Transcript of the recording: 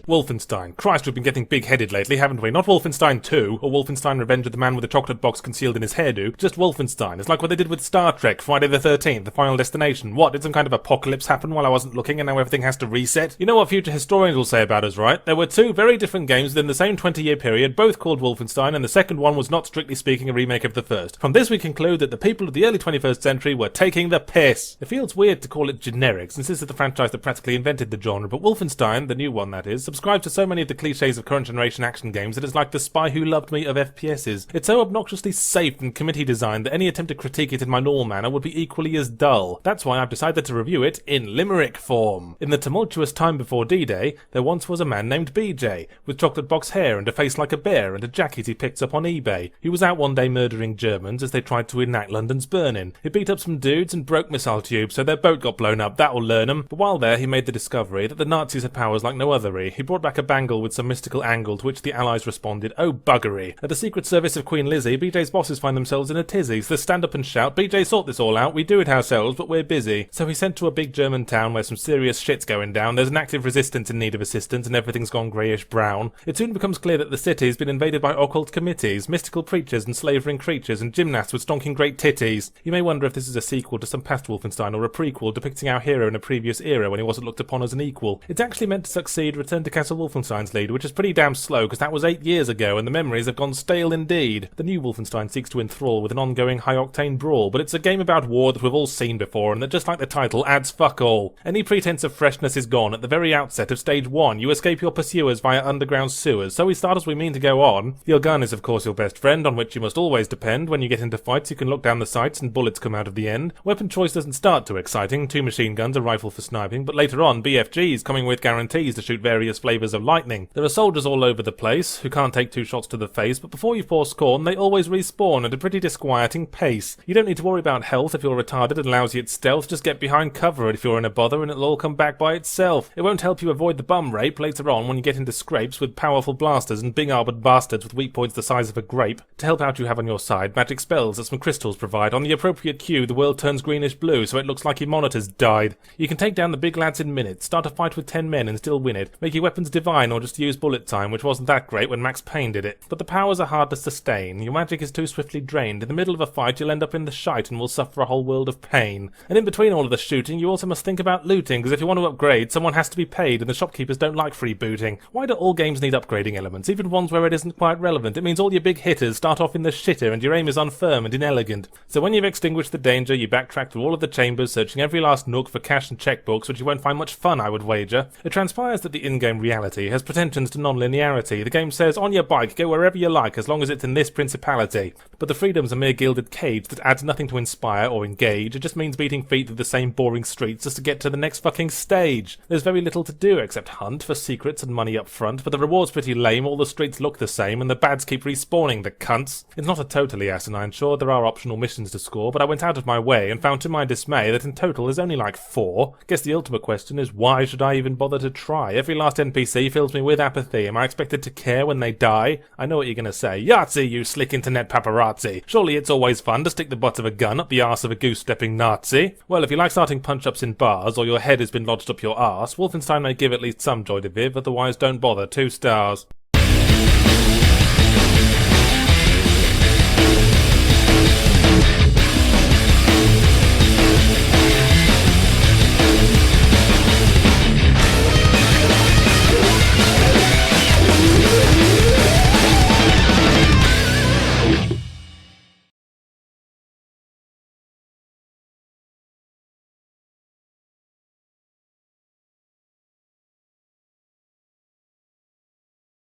Wolfenstein. Christ, we've been getting big-headed lately, haven't we? Not Wolfenstein 2, or Wolfenstein Revenge of the Man with the Chocolate Box Concealed in His Hairdo, just Wolfenstein. It's like what they did with Star Trek, Friday the 13th, The Final Destination. What, did some kind of apocalypse happen while I wasn't looking and now everything has to reset? You know what future historians will say about us, right? There were two very different games within the same 20-year period, both called Wolfenstein, and the second one was not strictly speaking a remake of the first. From this we conclude that the people of the early 21st century were taking the piss. It feels weird to call it generic, since this is the franchise that practically invented the genre, but Wolfenstein, the new one that is, subscribes to so many of the cliches of current generation action games that it's like the Spy Who Loved Me of FPSs. It's so obnoxiously safe and committee designed that any attempt to critique it in my normal manner would be equally as dull. That's why I've decided to review it in limerick form. In the tumultuous time before D-Day, there once was a man named BJ, with chocolate box hair and a face like a bear and a jacket he picked up on eBay. He was out one day murdering Germans as they tried to enact London's burning. He beat up some dudes and broke missile tubes so their boat got blown up, that'll learn 'em. But while there he made the discovery that the Nazis had powers like no othery. He brought back a bangle with some mystical angle to which the Allies responded, oh buggery. At the Secret Service of Queen Lizzie, BJ's bosses find themselves in a tizzy, so they stand up and shout, BJ, sort this all out, we do it ourselves but we're busy. So he's sent to a big German town where some serious shit's going down, there's an active resistance in need of assistance and everything's gone greyish brown. It soon becomes clear that the city's been invaded by occult committees, mystical preachers and slavering creatures and gymnasts with stonking great titties. You may wonder if this is a sequel to some past Wolfenstein or a prequel depicting our hero in a previous era when he wasn't looked upon as an equal. It's actually meant to succeed Return to Castle Wolfenstein's lead, which is pretty damn slow because that was 8 years ago and the memories have gone stale indeed. The new Wolfenstein seeks to enthrall with an ongoing high-octane brawl, but it's a game about war that we've all seen before and that, just like the title, adds fuck all. Any pretense of freshness is gone at the very outset of Stage 1. You escape your pursuers via underground sewers, so we start as we mean to go on. Your gun is of course your best friend, on which you must always depend. When you get into fights you can look down the sights and bullets come out of the end. Weapon choice doesn't start too exciting, 2 machine guns, a rifle for sniping, but later on BFGs coming with guarantees to shoot various flavours of lightning. There are soldiers all over the place who can't take 2 shots to the face, but before you pour scorn they always respawn at a pretty disquieting pace. You don't need to worry about health if you're retarded and lousy at stealth, just get behind cover if you're in a bother and it'll all come back by itself. It won't help you avoid the bum rape later on when you get into scrapes with powerful blasters and big-arbored bastards with weak points the size of a grape. To help out you have on your side magic spells that some crystals provide. On the appropriate cue the world turns greenish blue so it looks like your monitor's died. You can take down the big lads in minutes, start a fight with 10 men and still win it, make your weapons divine or just use bullet time, which wasn't that great when Max Payne did it. But the powers are hard to sustain, your magic is too swiftly drained, in the middle of a fight you'll end up in the shite and will suffer a whole world of pain. And in between all of the shooting you also must think about looting, because if you want to upgrade someone has to be paid and the shopkeepers don't like free booting. Why do all games need upgrading elements, even ones where it isn't quite relevant? It means all your big hitters start off in the shitter and your aim is unfirm and inelegant. So when you've extinguished the danger you backtrack through all of the chambers searching every last nook for cash and checkbooks, which you won't find much fun I would wager. It transpires that the in-game reality has pretensions to non-linearity. The game says on your bike go wherever you like as long as it's in this principality. But the freedom's a mere gilded cage that adds nothing to inspire or engage, it just means beating feet through the same boring streets just to get to the next fucking stage. There's very little to do except hunt for secrets and money up front, but the reward's pretty lame, all the streets look the same and the bads keep respawning, the cunts. It's not a totally asinine, sure there are optional missions to score, but I went out of my way and found to my dismay that in total there's only like 4. Guess the ultimate question is why should I even bother to try? Every last NPC fills me with apathy. Am I expected to care when they die? I know what you're gonna say. Yahtzee, you slick internet paparazzi. Surely it's always fun to stick the butt of a gun up the arse of a goose-stepping Nazi. Well, if you like starting punch-ups in bars, or your head has been lodged up your arse, Wolfenstein may give at least some joy to Viv, otherwise don't bother. 2 stars.